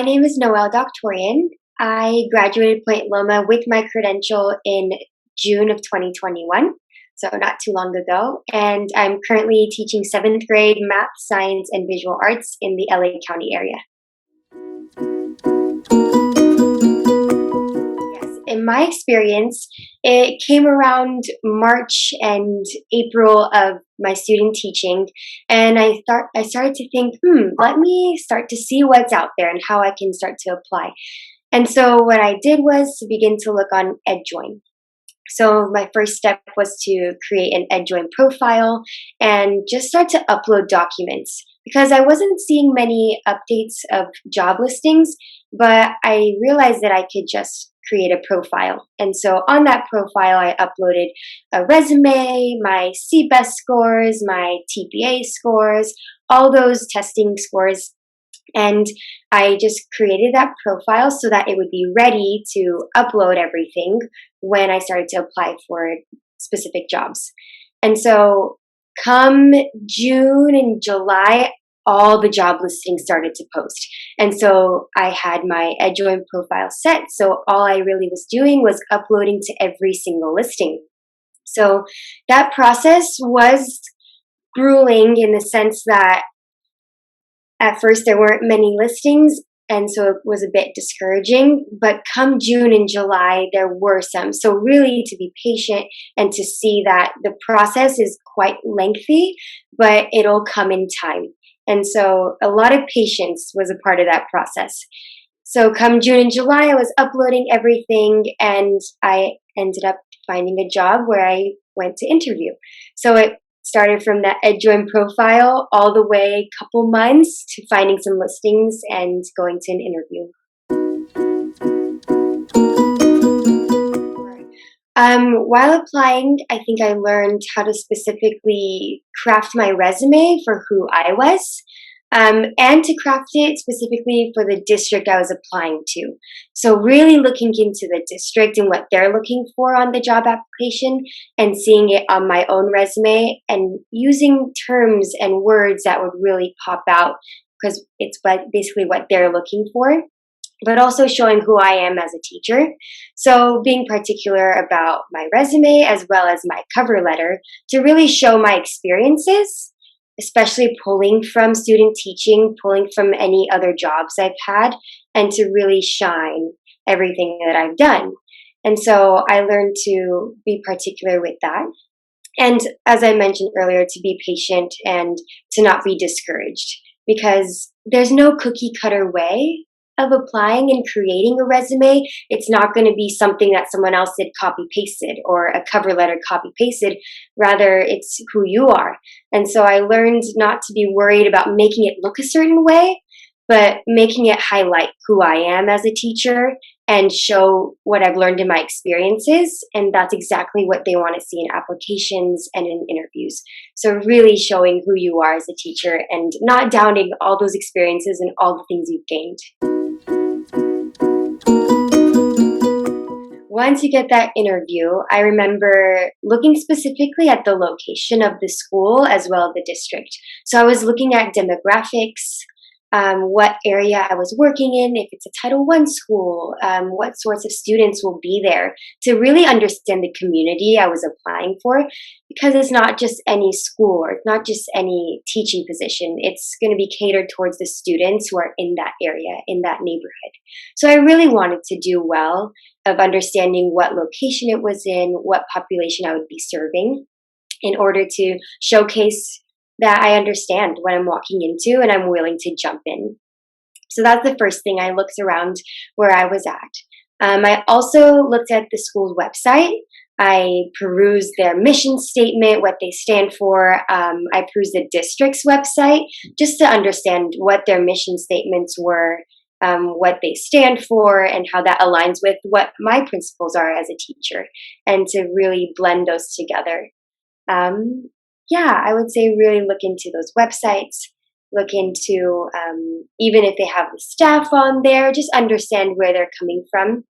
My name is Noelle Doctorian. I graduated Point Loma with my credential in June of 2021, so not too long ago. And I'm currently teaching 7th grade math, science, and visual arts in the LA County area. Yes, in my experience, it came around March and April of my student teaching, and I started to think, let me start to see what's out there and how I can start to apply. And so what I did was to begin to look on EdJoin. So my first step was to create an EdJoin profile and just start to upload documents because I wasn't seeing many updates of job listings, but I realized that I could just create a profile. And so on that profile, I uploaded a resume, my CBEST scores, my TPA scores, all those testing scores. And I just created that profile so that it would be ready to upload everything when I started to apply for specific jobs. And so come June and July, all the job listings started to post. And so I had my EdJoin profile set. So all I really was doing was uploading to every single listing. So that process was grueling in the sense that at first, there weren't many listings, and so it was a bit discouraging. But come June and July, there were some. So really to be patient and to see that the process is quite lengthy, but it'll come in time. And so a lot of patience was a part of that process. So come June and July, I was uploading everything, and I ended up finding a job where I went to interview. So it started from that EdJoin profile all the way a couple months to finding some listings and going to an interview. While applying, I think I learned how to specifically craft my resume for who I was, and to craft it specifically for the district I was applying to. So really looking into the district and what they're looking for on the job application and seeing it on my own resume and using terms and words that would really pop out because it's basically what they're looking for, but also showing who I am as a teacher. So being particular about my resume as well as my cover letter to really show my experiences, especially pulling from student teaching, pulling from any other jobs I've had, and to really shine everything that I've done. And so I learned to be particular with that. And as I mentioned earlier, to be patient and to not be discouraged, because there's no cookie cutter way of applying and creating a resume. It's not going to be something that someone else did copy pasted or a cover letter copy pasted. Rather, it's who you are. And so I learned not to be worried about making it look a certain way, but making it highlight who I am as a teacher and show what I've learned in my experiences. And that's exactly what they want to see in applications and in interviews. So really showing who you are as a teacher and not doubting all those experiences and all the things you've gained. Once you get that interview, I remember looking specifically at the location of the school as well as the district. So I was looking at demographics, what area I was working in, if it's a Title I school, what sorts of students will be there, to really understand the community I was applying for, because it's not just any school or it's not just any teaching position. It's going to be catered towards the students who are in that area, in that neighborhood. So I really wanted to do well of understanding what location it was in, what population I would be serving, in order to showcase that I understand what I'm walking into and I'm willing to jump in. So that's the first thing. I looked around where I was at. I also looked at the school's website. I perused their mission statement, what they stand for. I perused the district's website just to understand what their mission statements were, what they stand for, and how that aligns with what my principles are as a teacher, and to really blend those together. I would say really look into those websites, look into even if they have the staff on there, just understand where they're coming from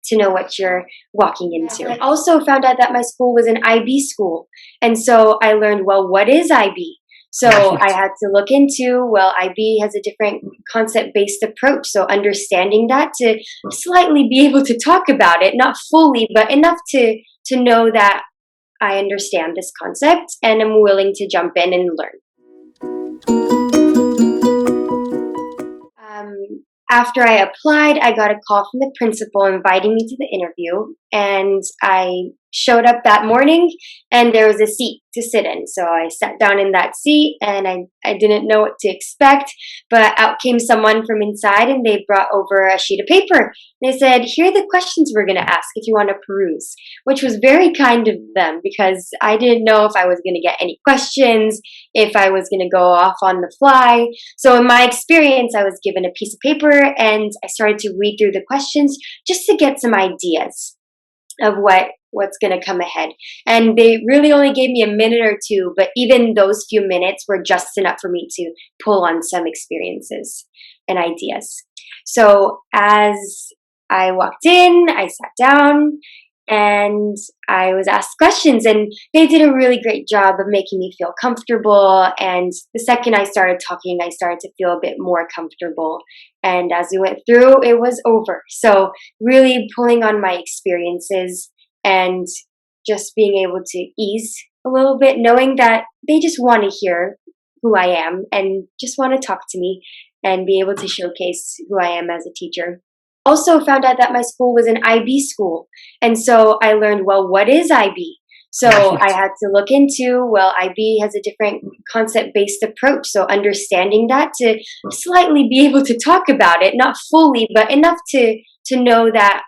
to know what you're walking into. I also found out that my school was an IB school. And so I learned, well, what is IB? So I had to look into, well, IB has a different concept-based approach. So understanding that to slightly be able to talk about it, not fully, but enough to know that I understand this concept and I'm willing to jump in and learn. After I applied, I got a call from the principal inviting me to the interview, and I showed up that morning and there was a seat to sit in. So I sat down in that seat and I didn't know what to expect, but out came someone from inside and they brought over a sheet of paper. They said, here are the questions we're going to ask if you want to peruse, which was very kind of them because I didn't know if I was going to get any questions, if I was going to go off on the fly. So in my experience, I was given a piece of paper and I started to read through the questions just to get some ideas of what's going to come ahead. And they really only gave me a minute or two, but even those few minutes were just enough for me to pull on some experiences and ideas. So as I walked in, I sat down and I was asked questions, and they did a really great job of making me feel comfortable. And the second I started talking, I started to feel a bit more comfortable. And as we went through, it was over. So really pulling on my experiences and just being able to ease a little bit, knowing that they just want to hear who I am and just want to talk to me and be able to showcase who I am as a teacher. Also found out that my school was an IB school. And so I learned, well, what is IB? So I had to look into, well, IB has a different concept-based approach. So understanding that to slightly be able to talk about it, not fully, but enough to know that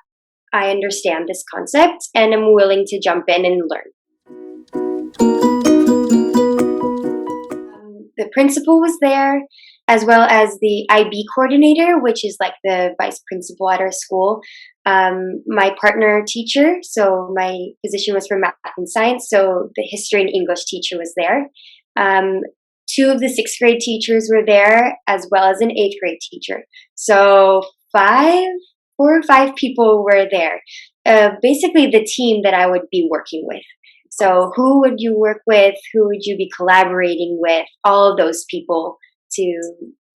I understand this concept and I'm willing to jump in and learn. The principal was there, as well as the IB coordinator, which is like the vice principal at our school. My partner teacher, so my position was for math and science, so the history and English teacher was there. Two of the sixth grade teachers were there, as well as an eighth grade teacher. So 4 or 5 people were there. Basically the team that I would be working with. So who would you work with? Who would you be collaborating with? All of those people to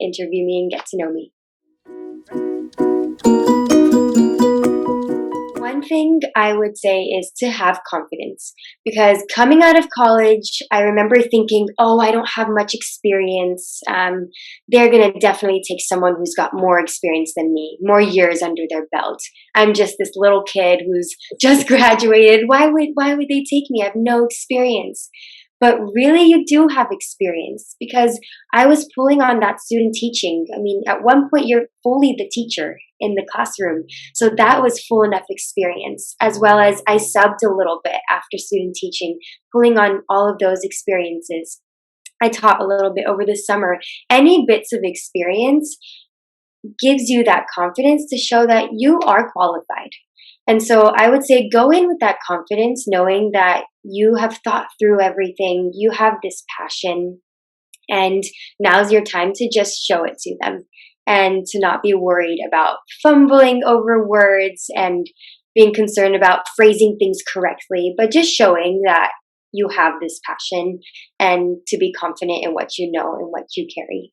interview me and get to know me. One thing I would say is to have confidence, because coming out of college, I remember thinking, oh, I don't have much experience. They're going to definitely take someone who's got more experience than me, more years under their belt. I'm just this little kid who's just graduated. Why would they take me? I have no experience. But really, you do have experience, because I was pulling on that student teaching. I mean, at one point, you're fully the teacher in the classroom. So that was full enough experience, as well as I subbed a little bit after student teaching, pulling on all of those experiences. I taught a little bit over the summer. Any bits of experience gives you that confidence to show that you are qualified. And so I would say go in with that confidence, knowing that you have thought through everything, you have this passion, and now's your time to just show it to them and to not be worried about fumbling over words and being concerned about phrasing things correctly, but just showing that you have this passion and to be confident in what you know and what you carry.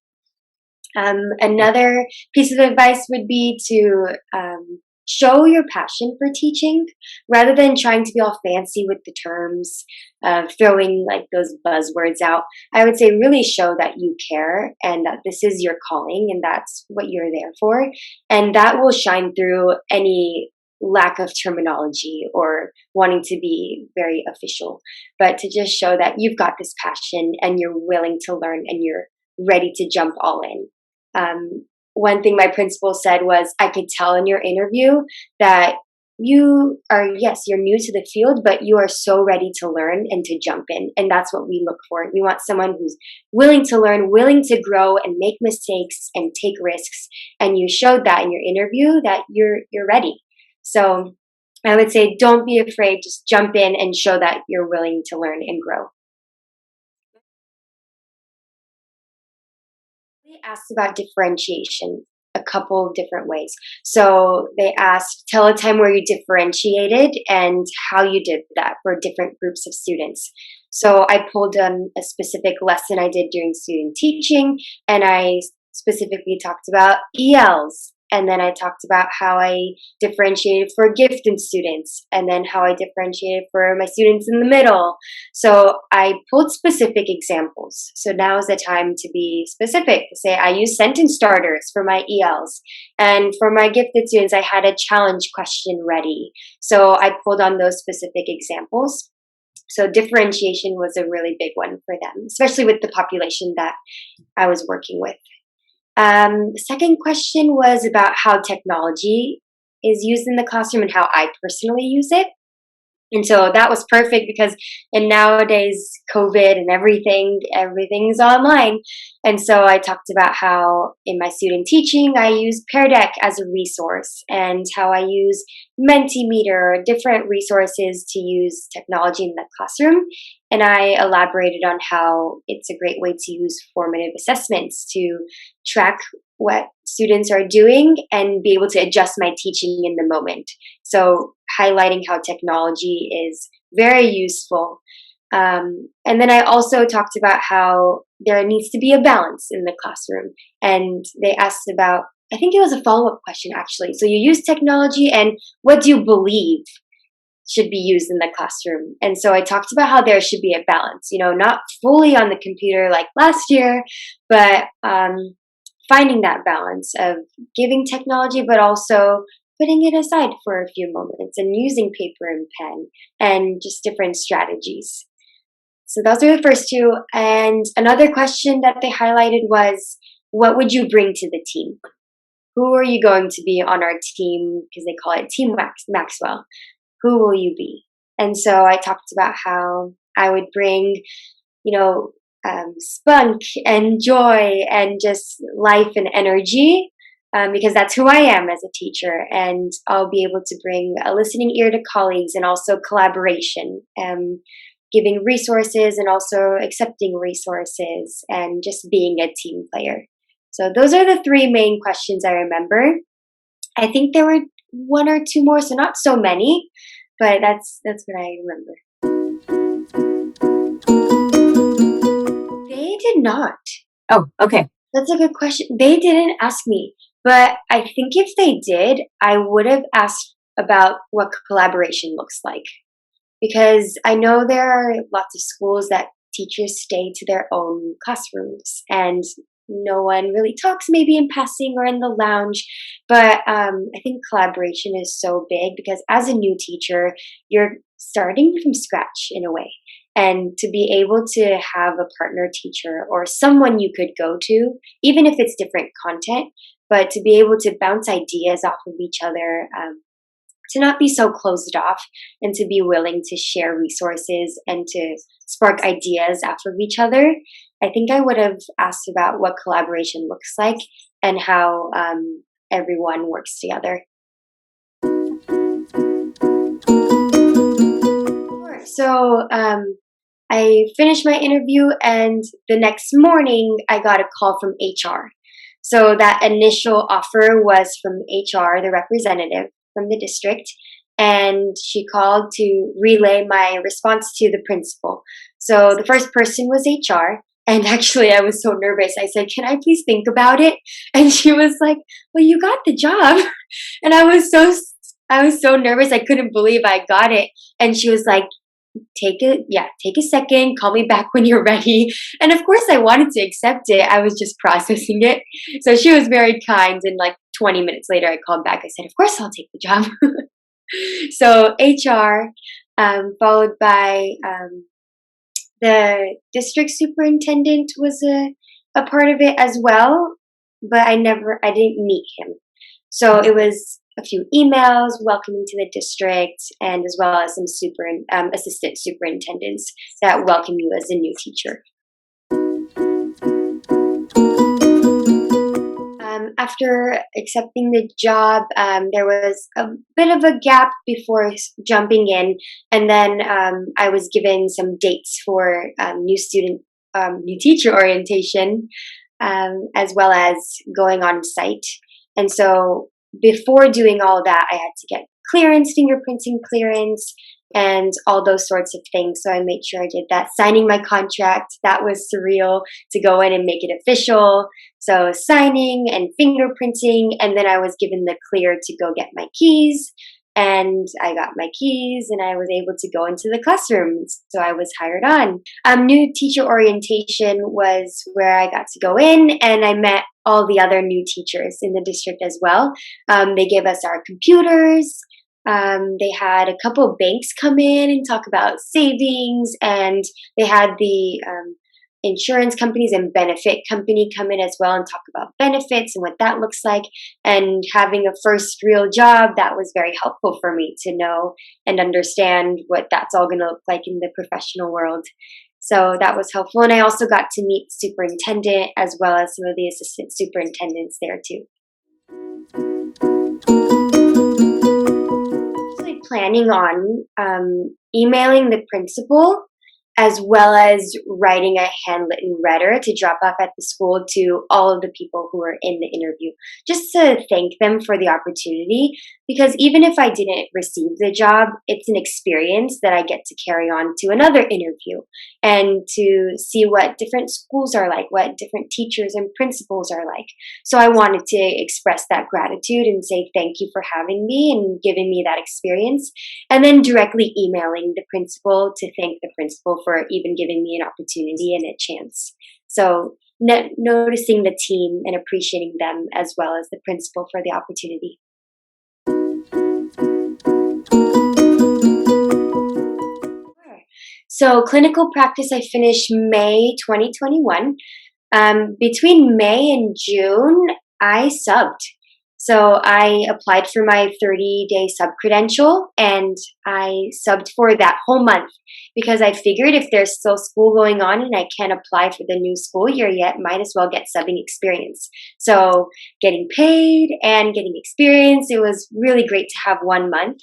Another piece of advice would be to show your passion for teaching rather than trying to be all fancy with the terms, throwing like those buzzwords out. I would say really show that you care and that this is your calling and that's what you're there for. And that will shine through any lack of terminology or wanting to be very official, but to just show that you've got this passion and you're willing to learn and you're ready to jump all in. One thing my principal said was, I could tell in your interview that you are, yes, you're new to the field, but you are so ready to learn and to jump in. And that's what we look for. We want someone who's willing to learn, willing to grow and make mistakes and take risks. And you showed that in your interview that you're ready. So I would say, don't be afraid, just jump in and show that you're willing to learn and grow. Asked about differentiation. a couple of different ways. So they asked, tell a time where you differentiated and how you did that for different groups of students. So I pulled a specific lesson I did during student teaching, and I specifically talked about ELs. And then I talked about how I differentiated for gifted students, and then how I differentiated for my students in the middle. So I pulled specific examples. So now is the time to be specific. To say I use sentence starters for my ELs. And for my gifted students, I had a challenge question ready. So I pulled on those specific examples. So differentiation was a really big one for them, especially with the population that I was working with. The second question was about how technology is used in the classroom and how I personally use it. And so that was perfect because in nowadays COVID and everything's online. And so I talked about how in my student teaching, I use Pear Deck as a resource, and how I use Mentimeter, different resources to use technology in the classroom. And I elaborated on how it's a great way to use formative assessments to track what students are doing and be able to adjust my teaching in the moment. So highlighting how technology is very useful. And then I also talked about how there needs to be a balance in the classroom. And they asked about, I think it was a follow-up question actually. So you use technology, and what do you believe should be used in the classroom? And so I talked about how there should be a balance, not fully on the computer like last year, but finding that balance of giving technology, but also putting it aside for a few moments and using paper and pen and just different strategies. So those are the first two. And another question that they highlighted was, what would you bring to the team? Who are you going to be on our team? Because they call it Team Maxwell. Who will you be? And so I talked about how I would bring, spunk and joy and just life and energy, because that's who I am as a teacher. And I'll be able to bring a listening ear to colleagues, and also collaboration, giving resources and also accepting resources, and just being a team player. So those are the three main questions I remember. I think there were one or two more, so not so many, but that's what I remember. They did not. Oh, okay. That's a good question. They didn't ask me, but I think if they did, I would have asked about what collaboration looks like. Because I know there are lots of schools that teachers stay to their own classrooms and no one really talks, maybe in passing or in the lounge. But I think collaboration is so big, because as a new teacher, you're starting from scratch in a way. And to be able to have a partner teacher or someone you could go to, even if it's different content, but to be able to bounce ideas off of each other, to not be so closed off, and to be willing to share resources and to spark ideas off of each other. I think I would have asked about what collaboration looks like and how everyone works together. Sure. So I finished my interview, and the next morning I got a call from HR. So that initial offer was from HR, the representative from the district, and she called to relay my response to the principal. So the first person was HR, and actually I was so nervous. I said, "Can I please think about it?" And she was like, "Well, you got the job." And I was so nervous. I couldn't believe I got it. And she was like, take a second, call me back when you're ready. And of course I wanted to accept it. I was just processing it. So she was very kind, and like 20 minutes later I called back. I said, "Of course I'll take the job." So HR, followed by the district superintendent was a part of it as well, but I didn't meet him. So it was a few emails welcoming to the district, and as well as some assistant superintendents that welcome you as a new teacher. After accepting the job, there was a bit of a gap before jumping in, and then I was given some dates for new teacher orientation, as well as going on site. And so before doing all that, I had to get clearance, fingerprinting clearance, and all those sorts of things. So I made sure I did that. Signing my contract, that was surreal to go in and make it official. So signing and fingerprinting, and then I was given the clear to go get my keys. And I got my keys and I was able to go into the classrooms. So I was hired on. New teacher orientation was where I got to go in and I met all the other new teachers in the district as well. They gave us our computers. They had a couple of banks come in and talk about savings, and they had the insurance companies and benefit company come in as well and talk about benefits and what that looks like. And having a first real job, that was very helpful for me to know and understand what that's all going to look like in the professional world. So that was helpful. And I also got to meet superintendent as well as some of the assistant superintendents there too. Actually planning on emailing the principal as well as writing a handwritten letter to drop off at the school to all of the people who were in the interview, just to thank them for the opportunity. Because even if I didn't receive the job, it's an experience that I get to carry on to another interview and to see what different schools are like, what different teachers and principals are like. So I wanted to express that gratitude and say thank you for having me and giving me that experience. And then directly emailing the principal to thank the principal for even giving me an opportunity and a chance. So noticing the team and appreciating them as well as the principal for the opportunity. So clinical practice I finished May 2021. Between May and June, I subbed. So I applied for my 30-day sub credential and I subbed for that whole month because I figured if there's still school going on and I can't apply for the new school year yet, might as well get subbing experience. So getting paid and getting experience, it was really great to have 1 month.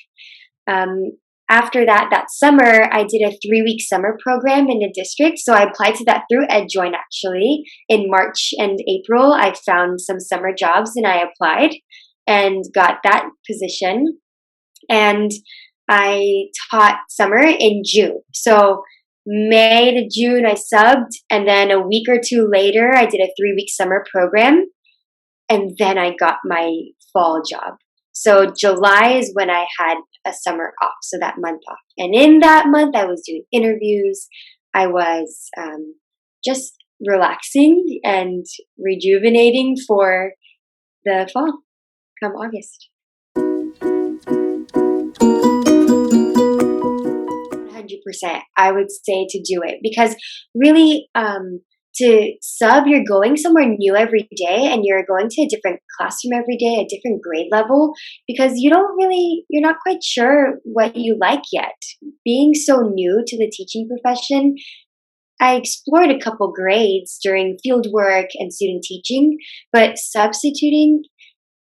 After that summer, I did a 3-week summer program in the district. So I applied to that through EdJoin actually. In March and April, I found some summer jobs and I applied and got that position. And I taught summer in June. So May to June, I subbed. And then a week or two later, I did a 3-week summer program. And then I got my fall job. So July is when I had a summer off, so that month off. And in that month, I was doing interviews. I was just relaxing and rejuvenating for the fall come August. 100%, I would say to do it because really to sub, you're going somewhere new every day and you're going to a different classroom every day, a different grade level, because you're not quite sure what you like yet. Being so new to the teaching profession, I explored a couple grades during field work and student teaching, but substituting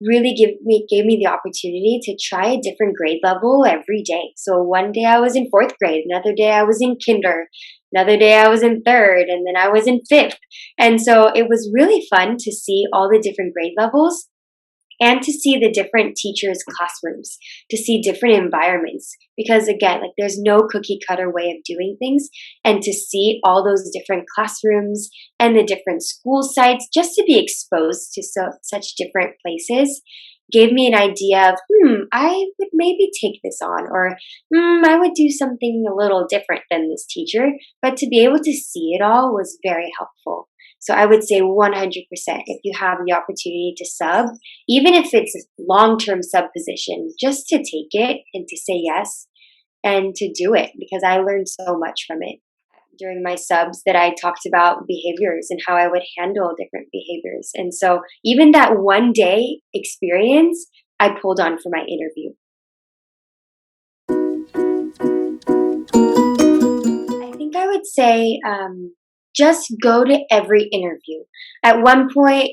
really gave me the opportunity to try a different grade level every day. So one day I was in 4th grade, another day I was in kinder, another day I was in 3rd, and then I was in 5th. And so it was really fun to see all the different grade levels and to see the different teachers' classrooms, to see different environments. Because again, like there's no cookie cutter way of doing things. And to see all those different classrooms and the different school sites, just to be exposed to such different places, gave me an idea of, I would maybe take this on, or I would do something a little different than this teacher. But to be able to see it all was very helpful. So I would say 100% if you have the opportunity to sub, even if it's a long-term sub position, just to take it and to say yes and to do it, because I learned so much from it. During my subs that I talked about behaviors and how I would handle different behaviors. And so even that 1 day experience, I pulled on for my interview. I think I would say just go to every interview. At one point,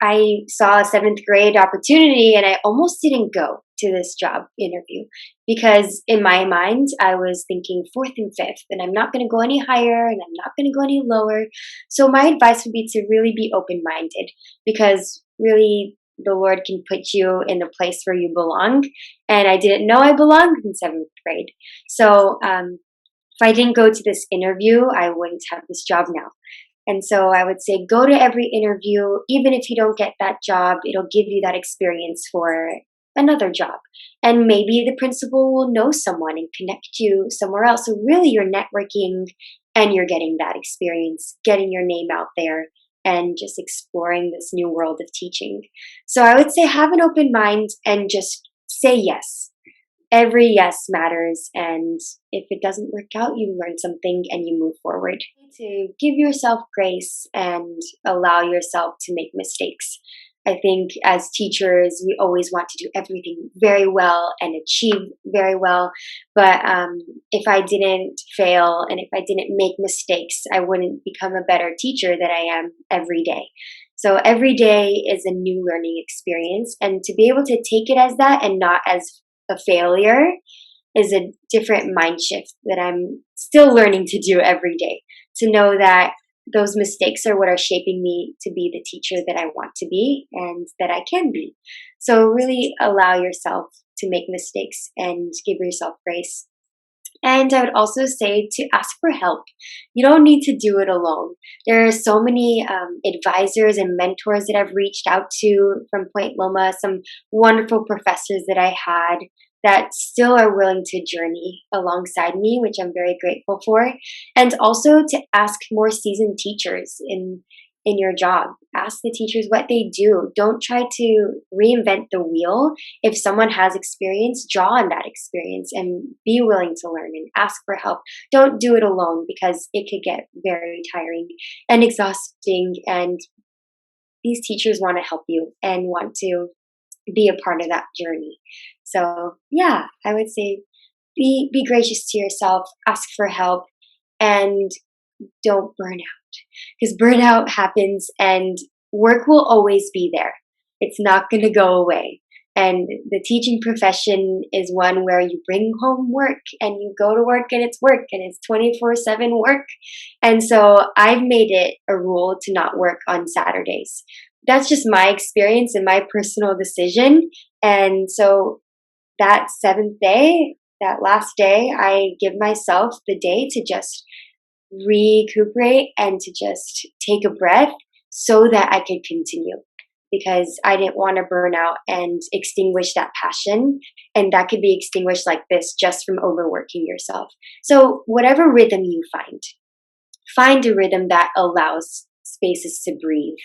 I saw a 7th grade opportunity and I almost didn't go to this job interview because in my mind, I was thinking 4th and 5th, and I'm not going to go any higher and I'm not going to go any lower. So my advice would be to really be open-minded because really the Lord can put you in the place where you belong. And I didn't know I belonged in seventh grade. So if I didn't go to this interview, I wouldn't have this job now. And so I would say go to every interview. Even if you don't get that job, it'll give you that experience for another job. And maybe the principal will know someone and connect you somewhere else. So really you're networking and you're getting that experience, getting your name out there and just exploring this new world of teaching. So I would say have an open mind and just say yes. Every yes matters, and if it doesn't work out, you learn something and you move forward. To give yourself grace and allow yourself to make mistakes. I think as teachers, we always want to do everything very well and achieve very well. But if I didn't fail and if I didn't make mistakes, I wouldn't become a better teacher that I am every day. So every day is a new learning experience, and to be able to take it as that and not as a failure is a different mind shift that I'm still learning to do every day. To know that those mistakes are what are shaping me to be the teacher that I want to be and that I can be. So really allow yourself to make mistakes and give yourself grace. And I would also say to ask for help. You don't need to do it alone. There are so many advisors and mentors that I've reached out to from Point Loma, some wonderful professors that I had that still are willing to journey alongside me, which I'm very grateful for. And also to ask more seasoned teachers in your job. Ask the teachers what they do. Don't try to reinvent the wheel. If someone has experience, draw on that experience and be willing to learn and ask for help. Don't do it alone because it could get very tiring and exhausting, and these teachers want to help you and want to be a part of that journey. So yeah, I would say be gracious to yourself, ask for help, and don't burn out, because burnout happens and work will always be there. It's not going to go away. And the teaching profession is one where you bring home work and you go to work and it's work and it's 24/7 work. And so I've made it a rule to not work on Saturdays. That's just my experience and my personal decision. And so that seventh day, that last day, I give myself the day to just recuperate and to just take a breath so that I could continue, because I didn't want to burn out and extinguish that passion. And that could be extinguished like this just from overworking yourself. So whatever rhythm you find a rhythm that allows spaces to breathe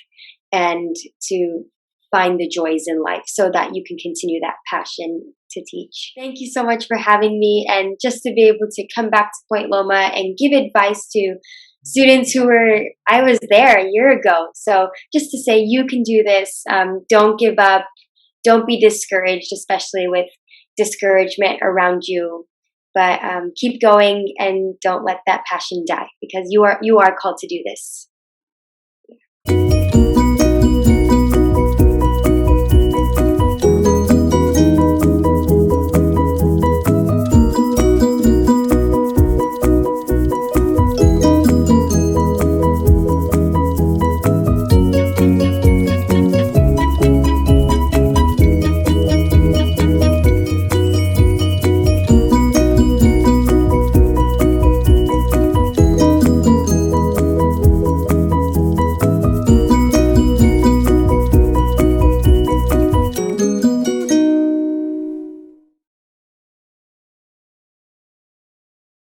and to find the joys in life so that you can continue that passion to teach. Thank you so much for having me, and just to be able to come back to Point Loma and give advice to students I was there a year ago. So just to say you can do this, don't give up, don't be discouraged, especially with discouragement around you, but keep going and don't let that passion die, because you are called to do this.